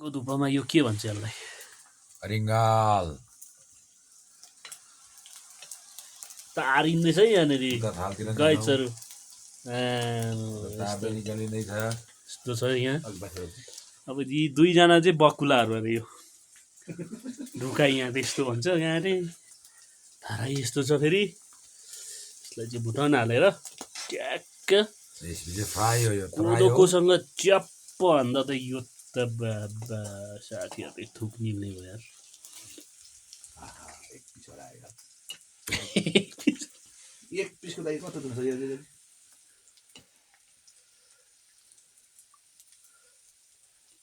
को धुपमा यो के भन्छ यसलाई रिङ्गाल तारिँदैछ है यहाँनिर गाइजहरू यस्तो छ यहाँ अब यी दुईजना चाहिँ बकुलाहरू अरे यो ढुका यहाँ त्यस्तो भन्छ यहाँ अरे धारा यस्तो छ फेरि यसलाई चाहिँ भुटान हालेर ट्याक्क कोदोकोसँग च्याप्प भन्दा त यो त बाबा साथीहरूले थुक निल्ने भयो यार एक पिसको लागि कति हुन्छ यो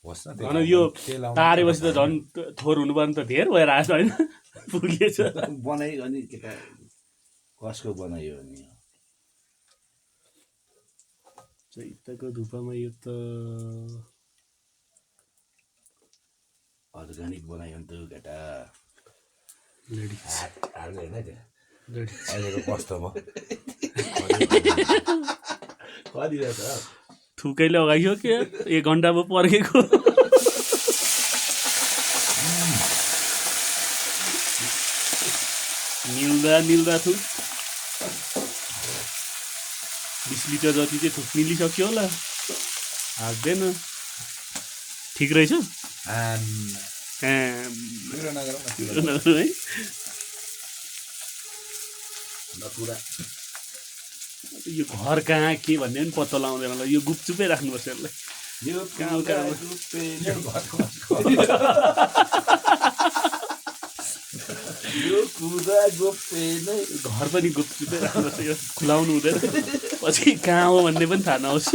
झन् यो तारेपछि त झन् थोर हुनुपर्ने त धेर भएर आएको होइन पुगेछ बनायो अनि केटा कसको बनायो नि चैतको धुपामा यो त अर्ग्यानिक बनायो नि त केटा लेडिज हाल्नु होइन त्यो लेडिज अहिलेको कस्तोमा कति त थुकैले अगाइयो के 1 घन्टा पो पर्खेको निल्दा थुक 20 लिटर जति चाहिँ थुक निलिसक्यो होला हाल्दैन ठिक रहेछ है यो घर कहाँ के भन्ने पनि पत्तो लगाउँदैन होला यो गुपचुपै राख्नुपर्छ यसलाई यो कुदा गोप्पे नै घर पनि गुपचुपै राख्नुपर्छ यो खुलाउनु हुँदैन पछि कहाँ हो भन्ने पनि थाहा नहोस्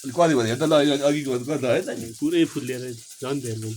कति भन्यो त ल अघिको कति है त पुरै फुलेर झन् धेरै